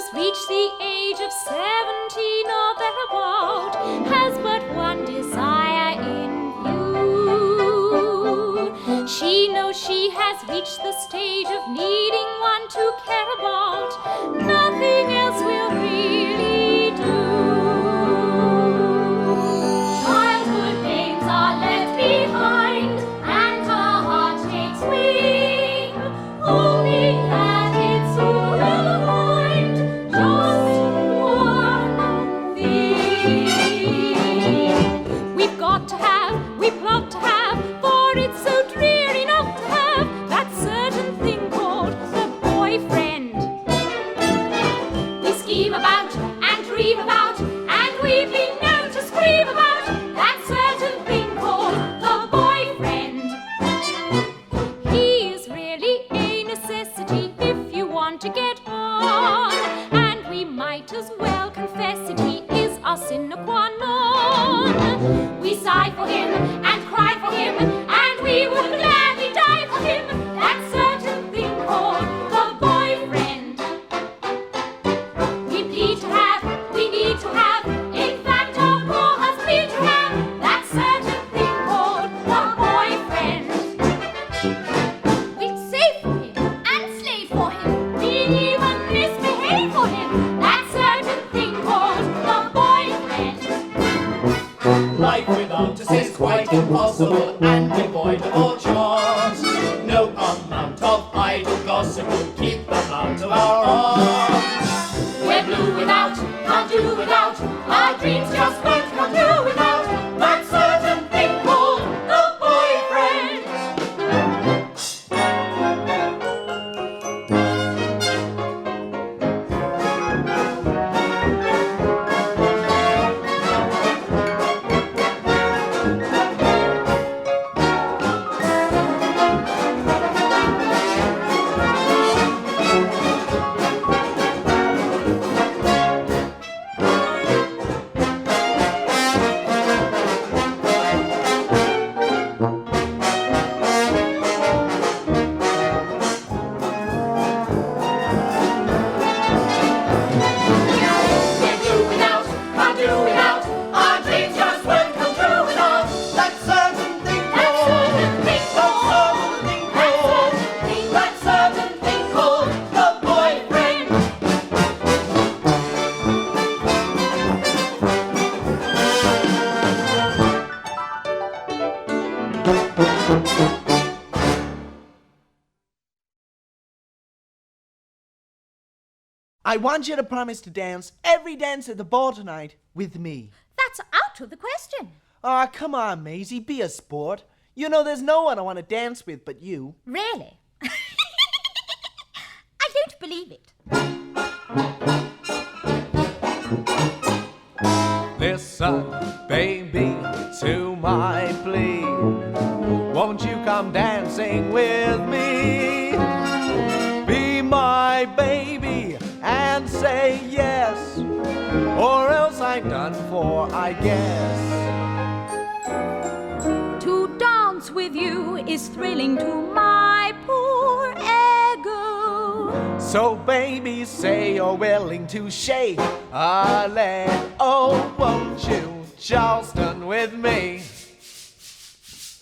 just reached the age of 17 or thereabout, has but one desire in view. She knows she has reached the stage of needing one to care about. Nothing else will really do. Childhood games are left behind, and her heart takes wing, hoping that it soon will find just one thing. We've got to have, for it's so dreary not to have that certain thing called the boyfriend. We scheme about and dream about, and we've been known to scream about that certain thing called the boyfriend. He is really a necessity if you want to get on, and we might as well confess it, he is our sine qua non. We sigh for him and cry for him, and we would gladly die for him, that certain thing called the boyfriend. We need to have, in fact our poor has plead to have, that certain thing called the boyfriend. We'd save for him and slave for him, we'd even misbehave for him, that certain thing called the boyfriend. Life without us is quite impossible and devoid of all charms. No amount of idle gossip will keep them out of our arms. We're blue without, can't do without, our dreams just won't come true without that certain thing called the boyfriend. We're blue without, can't do without, our dreams just won't come true without that certain thing called, that certain thing called the boyfriend. I want you to promise to dance every dance at the ball tonight with me. That's out of the question. Aw, come on, Maisie, be a sport. You know there's no one I want to dance with but you. Really? I don't believe it. Listen, baby, to my plea. Won't you come dancing with me? Be my baby and say yes, or else I'm done for, I guess. To dance with you is thrilling to my poor ego. So baby, say you're willing to shake a leg. Oh, won't you Charleston with me?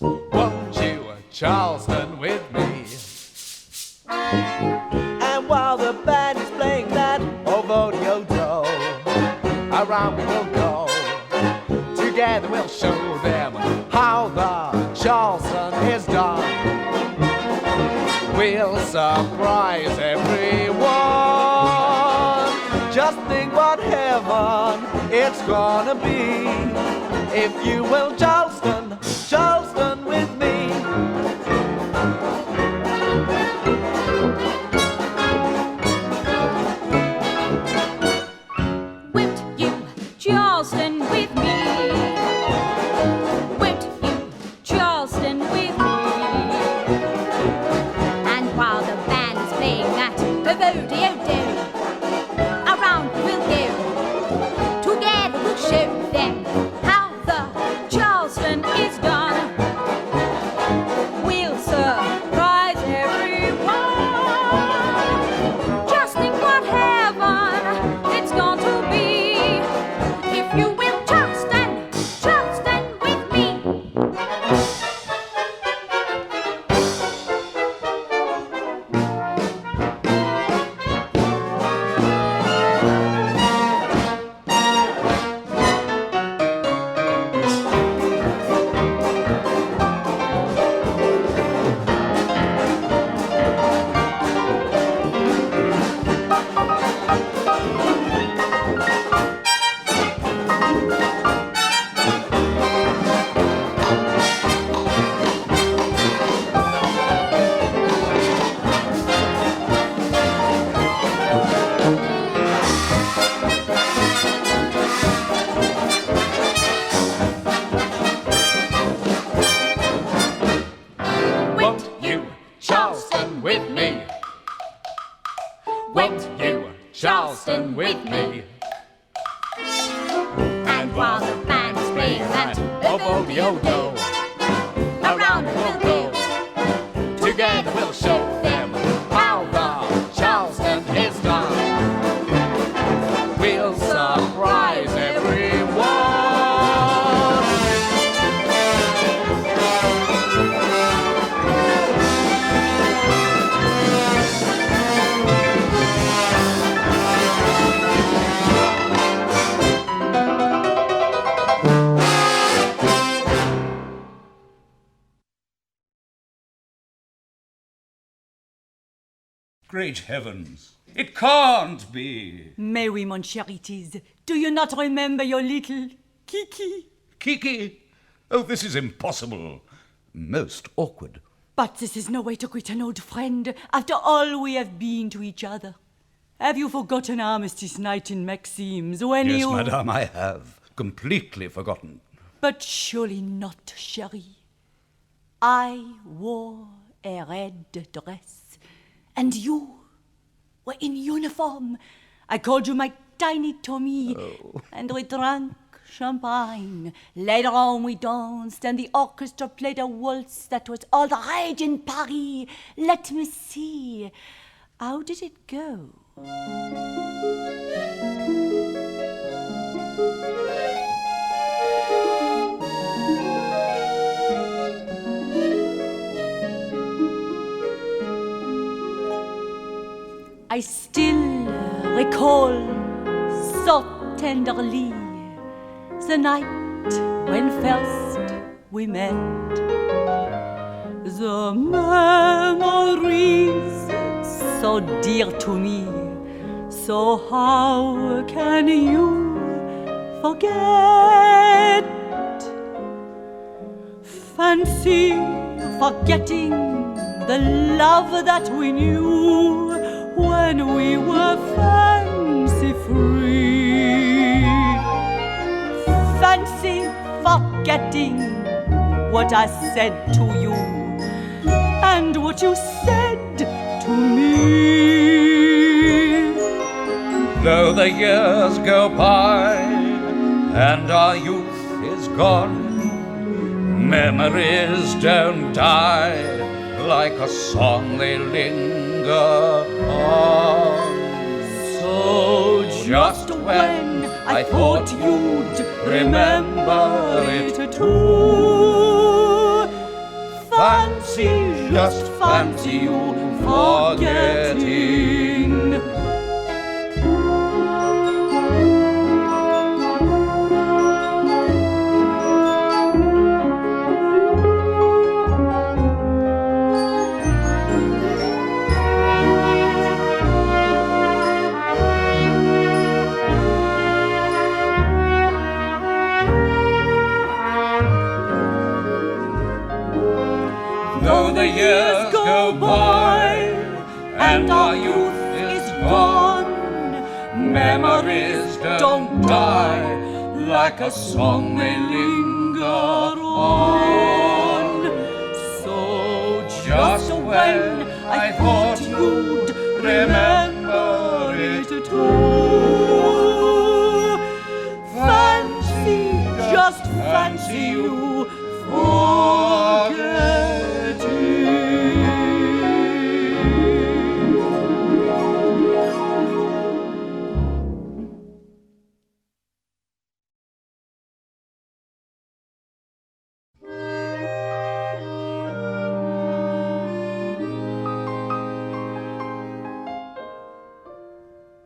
Won't you Charleston with me? And while the band is playing that Overture, around we will go. Together we'll show them how the Charleston is done. We'll surprise everyone. Just think what heaven it's gonna be if you will Charleston, Charleston with me. Won't you Charleston with me? Won't you Charleston with me? And while the band's playing that Overture, around we'll go. Together we'll show them how the Charleston is done. Charleston with me. And while the band is playing that Overture, around we'll go. together we'll show them how the Charleston is done. We'll surprise everyone. Great heavens, it can't be. Mais oui, mon cher, it is. Do you not remember your little Kiki? Kiki? Oh, this is impossible. Most awkward. But this is no way to greet an old friend after all we have been to each other. Have you forgotten Armistice Night in Maxime's when Yes, you... madame, I have completely forgotten. But surely not, chérie. I wore a red dress, and you were in uniform. I called you my tiny Tommy, and we drank champagne. Later on we danced, and the orchestra played a waltz that was all the rage in Paris. Let me see. How did it go? I still recall so tenderly the night when first we met. The memories so dear to me, so how can you forget? Fancy forgetting the love that we knew when we were fancy free. Fancy forgetting what I said to you and what you said to me. Though the years go by and our youth is gone, memories don't die. Like a song they linger on. So just when I thought you'd remember it too, fancy, just fancy you forgetting. Though the years go by and our youth is gone, memories don't die. Like a song they linger on. So just when I thought you'd remember it too, fancy, just fancy you forgetting.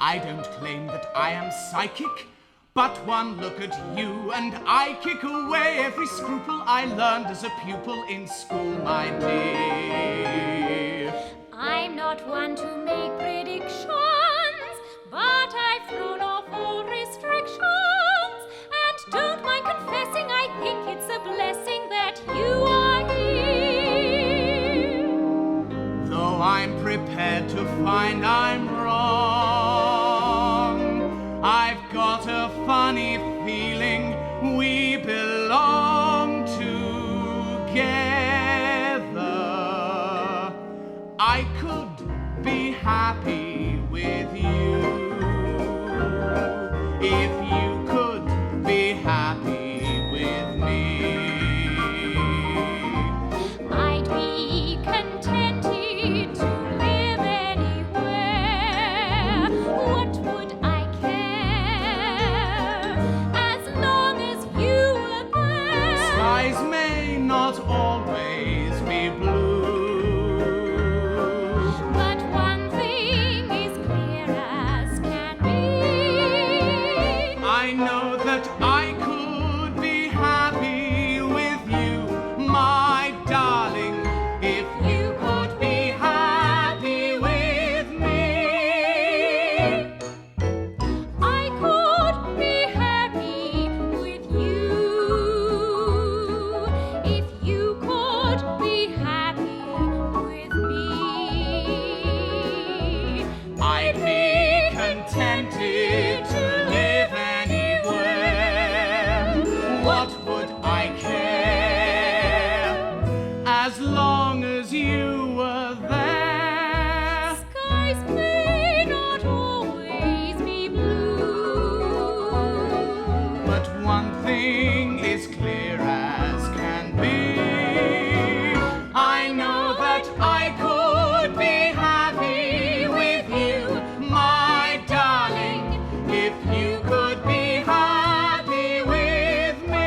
I don't claim that I am psychic, but one look at you and I kick away every scruple I learned as a pupil in school, my dear. I'm not one to make predictions, but I've thrown off all restrictions. And don't mind confessing, I think it's a blessing that you are here. Though I'm prepared to find I'm wrong, I've got a funny feeling we belong together. I could be happy with you. I know that I could be happy with you, my darling, if you could be happy with me. I could be happy with you if you could be happy with me. I'd be contented to live anywhere. What would I care as long as you were there? Skies may not always be blue, But one thing is clear as can be. I know that I could be happy with you, my darling, if you could be happy with me.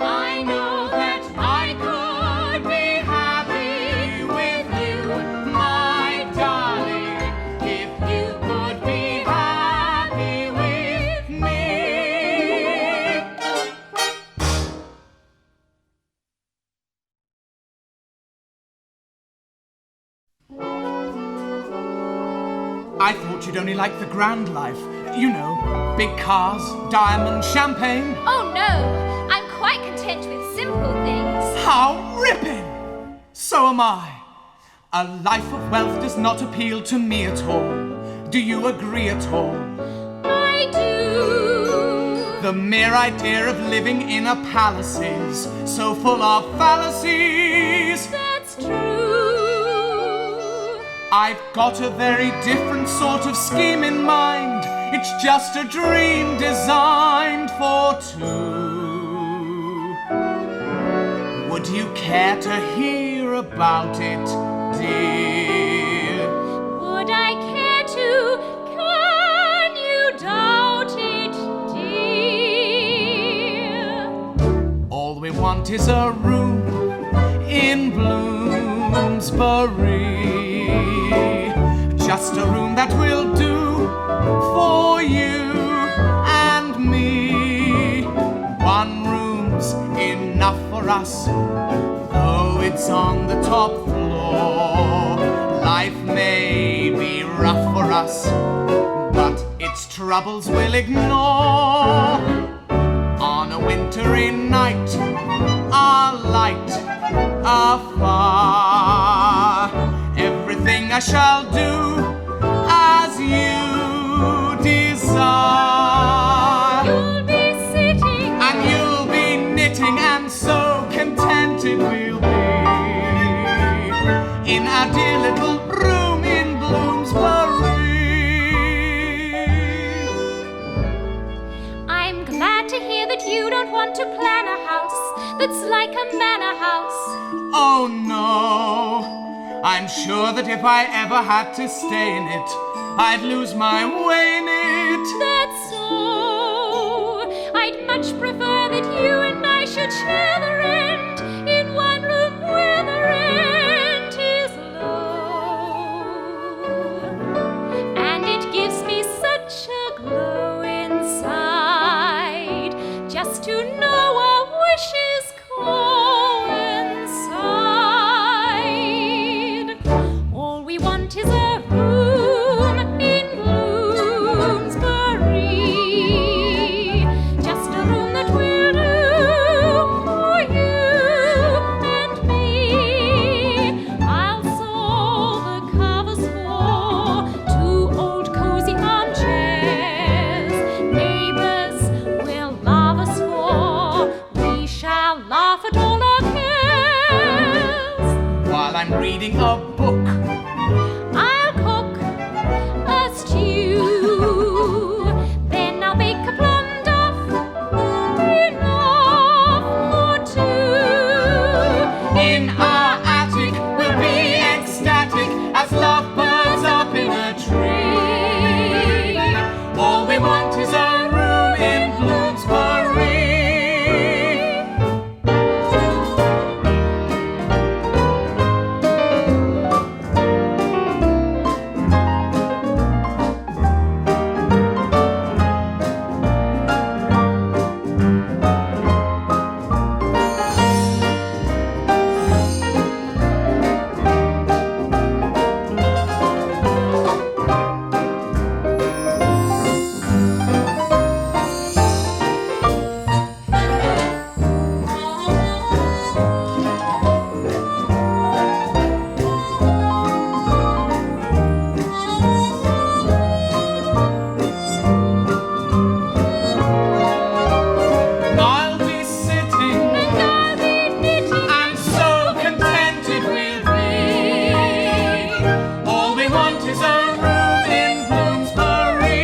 I know that I could be happy with you, my darling, if you could be happy with me. I thought you'd only like the grand life. You know, big cars, diamonds, champagne. Oh no, I'm quite content with simple things. How ripping! So am I. A life of wealth does not appeal to me at all. Do you agree at all? I do. The mere idea of living in a palace is so full of fallacies. That's true. I've got a very different sort of scheme in mind. It's just a dream designed for two. Would you care to hear about it, dear? Would I care to? Can you doubt it, dear? All we want is a room in Bloomsbury. Just a room that will do for you and me. One room's enough for us, though it's on the top floor. Life may be rough for us, but its troubles we'll ignore. On a wintry night, our light afar. Everything I shall do as you desire. You'll be sitting And you'll be knitting, and so contented we'll be in our dear little room in Bloomsbury. I'm glad to hear that you don't want to plan a house that's like a manor house. Oh no, I'm sure that if I ever had to stay in it, I'd lose my way in it. That's so. I'd much prefer that you and I should share the rent in one room where the rent is low. And it gives me such a glow inside just to know our wishes coincide. All we want is a room in Bloomsbury. Just a room that will do for you and me. I'll sew the covers for two reading a book. I'll cook a stew, then I'll bake a plum duff, enough for two. In our attic we'll be ecstatic as lovebirds up in a tree. All we want is a room in Bloomsbury. I'll be sitting And I'll be knitting. and so contented we'll be. All we want is a room in Bloomsbury.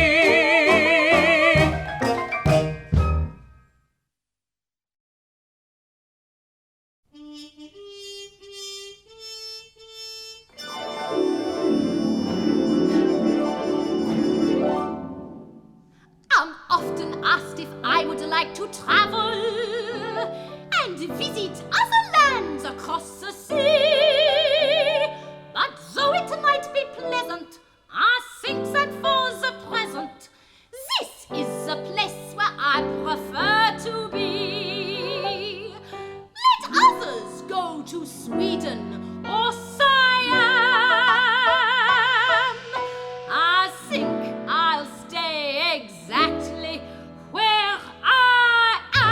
I'm often asked if I would like to travel and visit other lands across the sea. But though it might be pleasant, I think that for the present, this is the place where I prefer to be. Let others go to Sweden or Siam. I think I'll stay exactly where I am.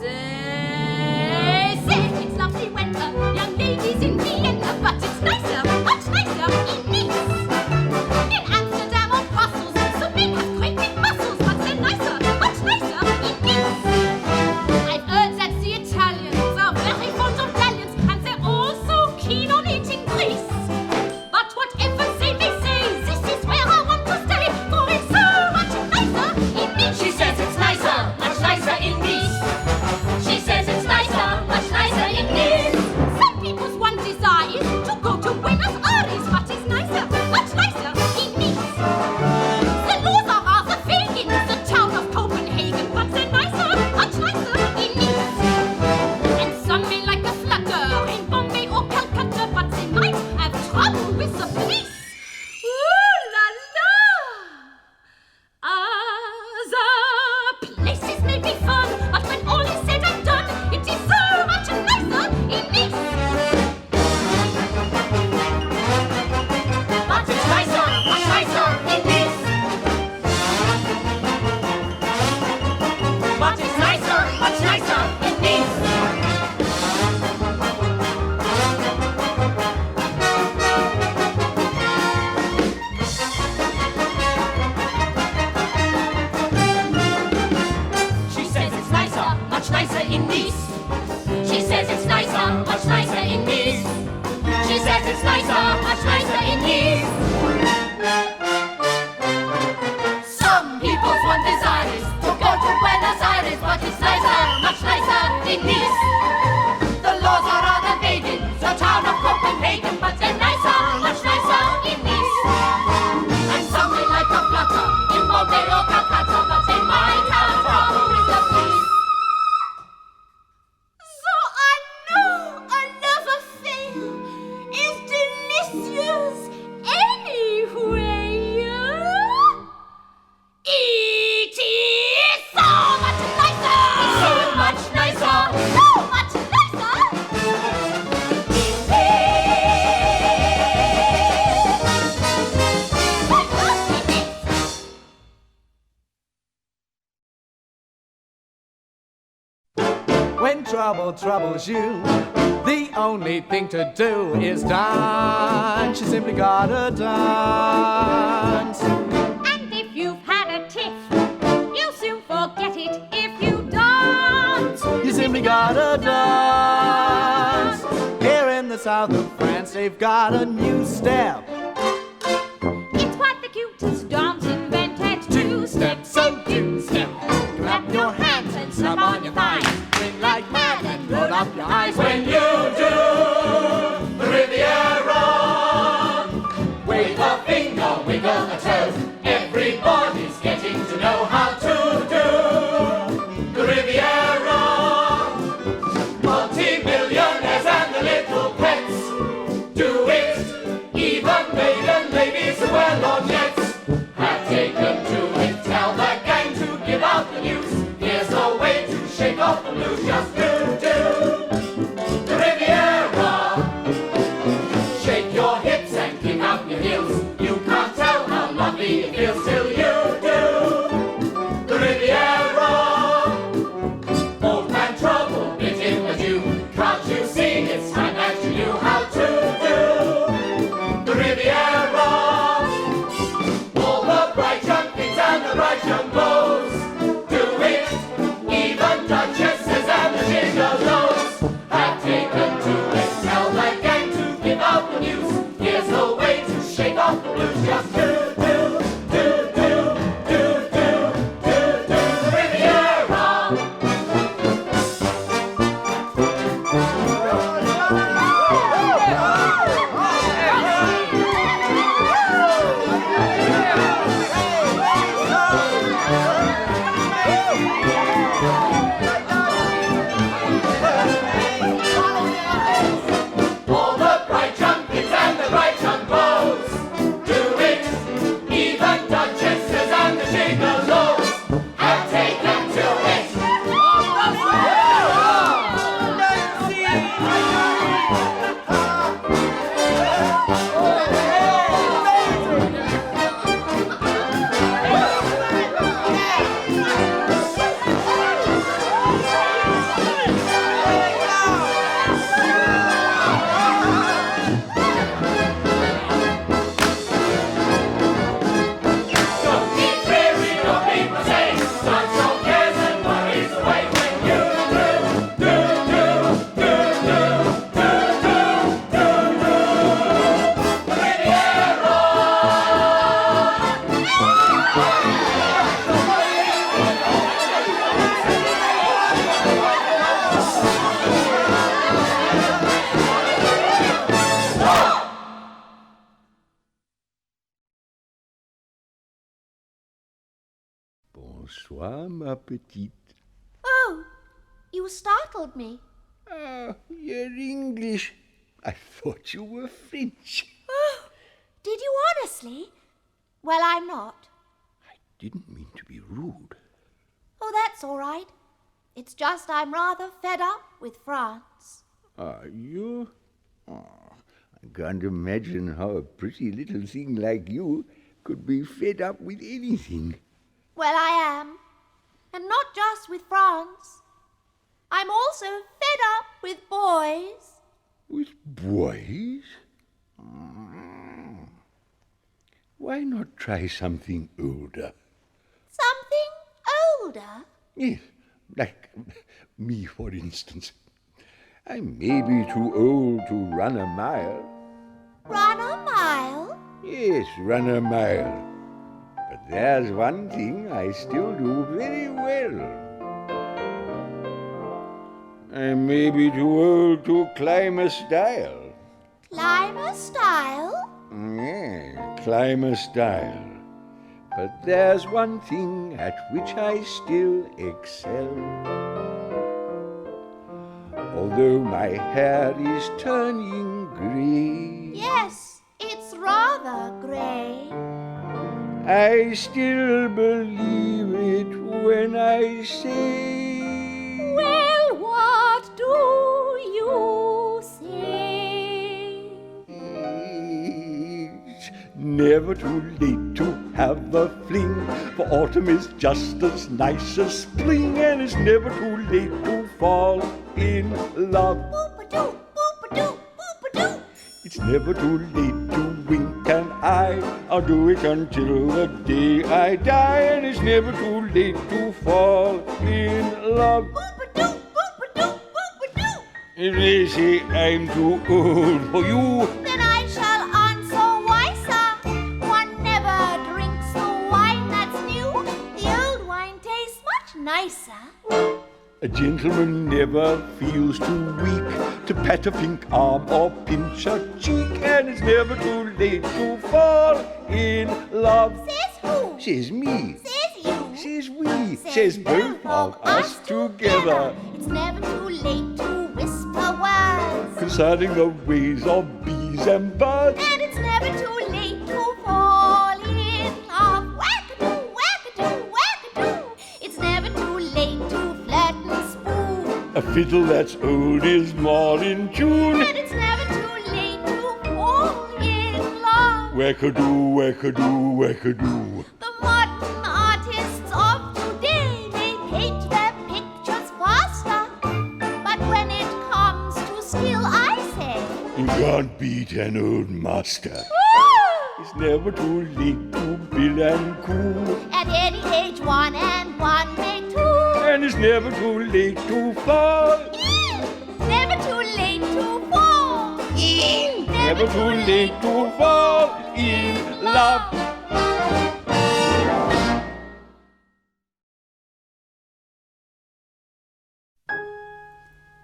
They say it's lovely weather, young ladies in Vienna, but it's nicer, much nicer in Nice. In Amsterdam or Brussels, some men have great big muscles, but they're nicer, much nicer in Nice. I've heard that the Italians are very fond of galleons, and they're also keen on eating grease. But whatever they may say, this is where I want to stay, for it's so much nicer in Nice. She says it's nicer, much nicer in Nice. She says it's nicer, much nicer in Nice. Some people's one desire is to go to Buenos Aires, but it's nicer, much nicer in Nice. The laws are rather vague in the town of Copenhagen, but they're nicer, much nicer in Nice. And some may like a flutter in Bombay or Calcutta, but they might have trouble with the police. Ooh la la! The places may be fun, but when all is said and done, it is so much nicer in Nice. But it's nicer, much nicer in Nice. But it's nicer, much nicer in Nice. She says it's nicer, much nicer in Nice. She says it's nicer, much nicer in Nice. She says it's nicer, much nicer in Nice. Some people's one desire is to go to Buenos Aires, but it's nicer, much nicer in Nice. The laws are rather vague in the town of Copenhagen, but they're nicer, much nicer in Nice. And some may like a flutter in Bombay or Calcutta, but they might have trouble with the police. So I know another affair is delicious anywhere. It is so much nicer! So much nicer! So much nicer! When trouble troubles you, the only thing to do is dance. You simply gotta dance. And if you've had a tiff, you'll soon forget it if you dance. You simply simply gotta dance. Here in the south of France, they've got a new step. It's quite the cutest dance invented. Two steps, so two step. Clap your hands and snap on your thighs. Swing like mad and roll up your eyes. When you do the Riviera, wave a finger, wiggle a toe. Everybody's getting to know how to do the Riviera. Multi-millionaires and the little pets do it. Even maiden ladies who wear lorgnettes have taken to it. Tell the gang to give out the news. Here's a way to shake off the blues. Just do the Riviera. Shake your hips and kick out your heels. You can't tell how lovely it feels till you do the Riviera. Old man Trouble bit him a Jew. Can't you see it's time that you knew how to do the Riviera? All the bright young things and the bright young beaux do it. Even duchesses and the gigolos have taken to it. Tell the gang to give out the news. Here's the way to shake off the blues. Just do the Riviera. All the bright young kids and the bright young beaux do it. Even duchesses and the gigolos have taken to it. Don't be dreary, don't be prosaic. Dance your cares and worries away when you do the Riviera. Bonsoir, ma petite. Oh, you startled me. Ah, you're English. I thought you were French. Oh, did you honestly? Well, I'm not. I didn't mean to be rude. Oh, that's all right. It's just I'm rather fed up with France. Are you? Oh, I can't imagine how a pretty little thing like you could be fed up with anything. Well, I am. And not just with France. I'm also fed up with boys. With boys? Mm. Why not try something older? Something older? Yes, like me, for instance. I may be too old to run a mile. Run a mile? Yes, run a mile. But there's one thing I still do very well. I may be too old to climb a stile. Climb a stile? Yes, climb a stile. But there's one thing at which I still excel. Although my hair is turning grey, Yes, it's rather grey. I still believe it when I say, Well, what do you say? it's never too late to have a fling, for autumn is just as nice as spring, and it's never too late to fall in love. Boop-a-doo, boop-a-doo, boop-a-doo. It's never too late to wink an eye. I'll do it until the day I die, and it's never too late to fall in love. Boop-a-doo, boop-a-doo, They say I'm too old for you. Then I shall answer wiser. One never drinks the wine that's new. The old wine tastes much nicer. A gentleman never feels too weak to pat a pink arm or pinch a cheek, and it's never too late to fall in love. Says who? Says me. Says you? Says we. Says both of us together. It's never too late to whisper words Concerning the ways of bees and birds. and it's never too late to fall in love. Wackadoo, wackadoo, wackadoo. It's never too late to flirt and spoon. A fiddle that's old is more in tune. And it's never too late to fall in love. Wackadoo, wackadoo, wackadoo. The modern artists of today may paint their pictures faster, but when it comes to skill, I say, You can't beat an old master. It's never too late to bill and coo. at any age 1 and 1 make 2. And it's never too late to fall. Never too late to fall. Never too late to fall in love.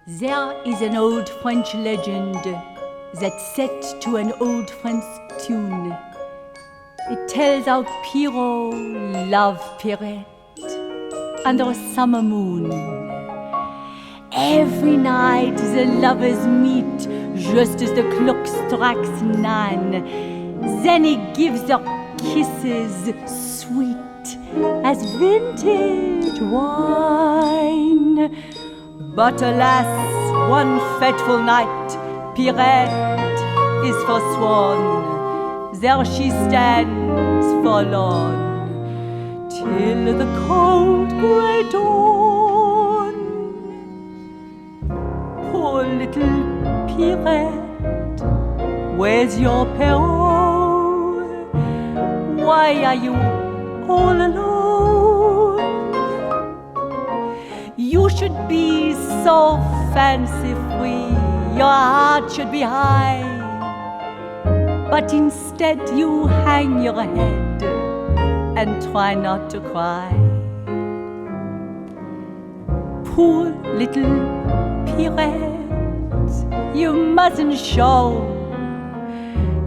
There is an old French legend that's set to an old French tune. It tells how Pierrot loved Pierrette under a summer moon. Every night the lovers meet just as the clock strikes 9. Then he gives her kisses sweet as vintage wine. But alas, one fateful night, Pierrette is forsworn. There she stands forlorn, till the cold grey dawn. Poor little Pierrette, where's your Pierrot? Why are you all alone? You should be so fancy-free, your heart should be high, but instead you hang your head and try not to cry. Poor little Pierrette, you mustn't show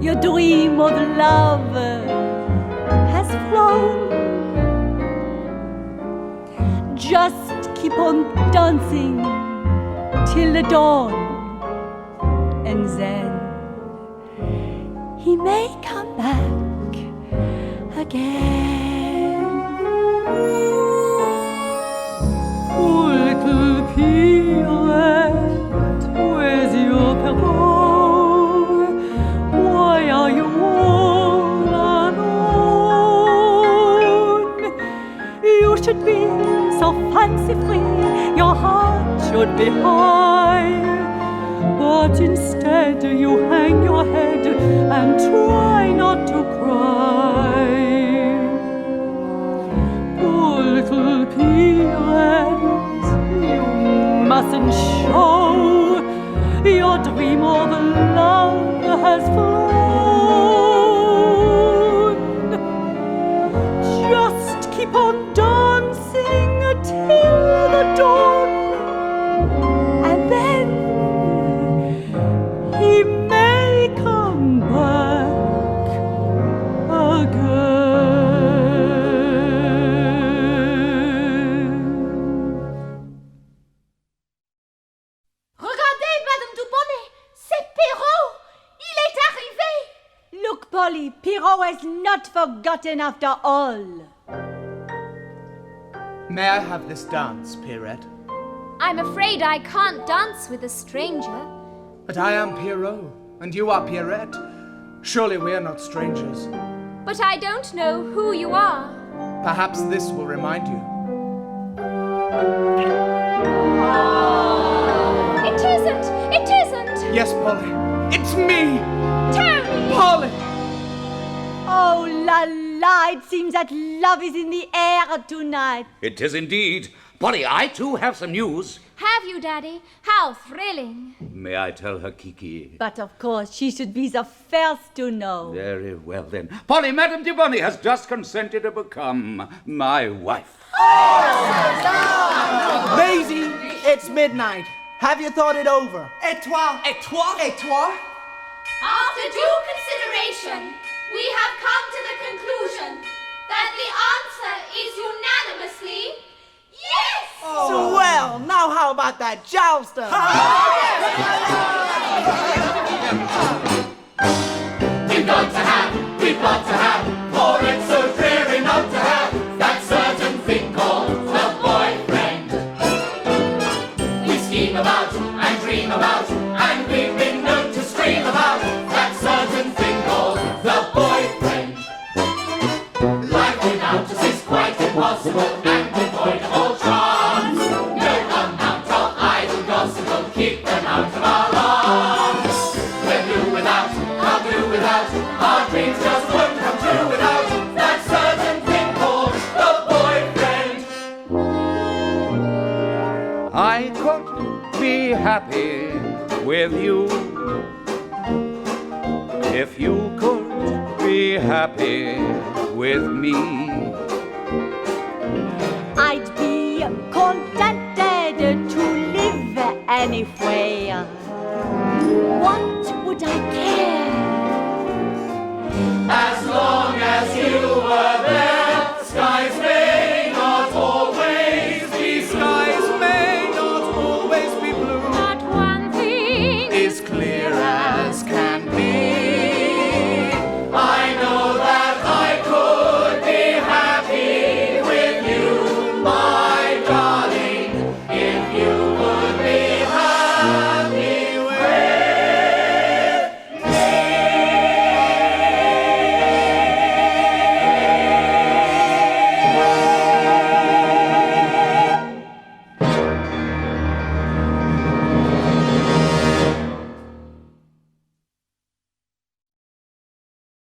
your dream of love has flown. Just keep on dancing till the dawn, and then he may come back again. Oh, little Pierrette, where's your Pierrot? Why are you all alone? You should be so fancy-free, your heart should be high, but instead you hang your head and try not to cry. Poor little Pierrette, you mustn't show your dream of love has flown. Just keep on dancing till the dawn, and then he may come back again. Regardez, Madame Dubonnet, c'est Pierrot. Il est arrivé. Look, Polly, Pierrot has not forgotten after all. May I have this dance, Pierrette? I'm afraid I can't dance with a stranger. But I am Pierrot, and you are Pierrette. Surely we are not strangers. But I don't know who you are. Perhaps this will remind you. It isn't! It isn't! Yes, Polly, it's me! Tony! Polly! Oh la la, it seems that love is in the air tonight. It is indeed. Polly, I too have some news. Have you, Daddy? How thrilling. May I tell her, Kiki? But of course, she should be the first to know. Very well, then. Polly, Madame Giovanni has just consented to become my wife. Maisie, it's midnight. Have you thought it over? Et toi? Et toi? Et toi? After due consideration, we have come to the conclusion that the answer is unanimously yes! Swell! Now how about that Charleston? We've got to have, for it's so dreary not to have that certain thing called the boyfriend. We scheme about and dream about, and we've been known to scream about that certain thing called the boyfriend. Life without us is quite impossible and devoid of all charms. No amount of idle gossip will keep them out of our arms. We're blue without, our blue without, our dreams just won't come true without that certain thing called the boyfriend. I could be happy with you if you could be happy with me. I'd be contented to live anywhere. What would I care? As long as you were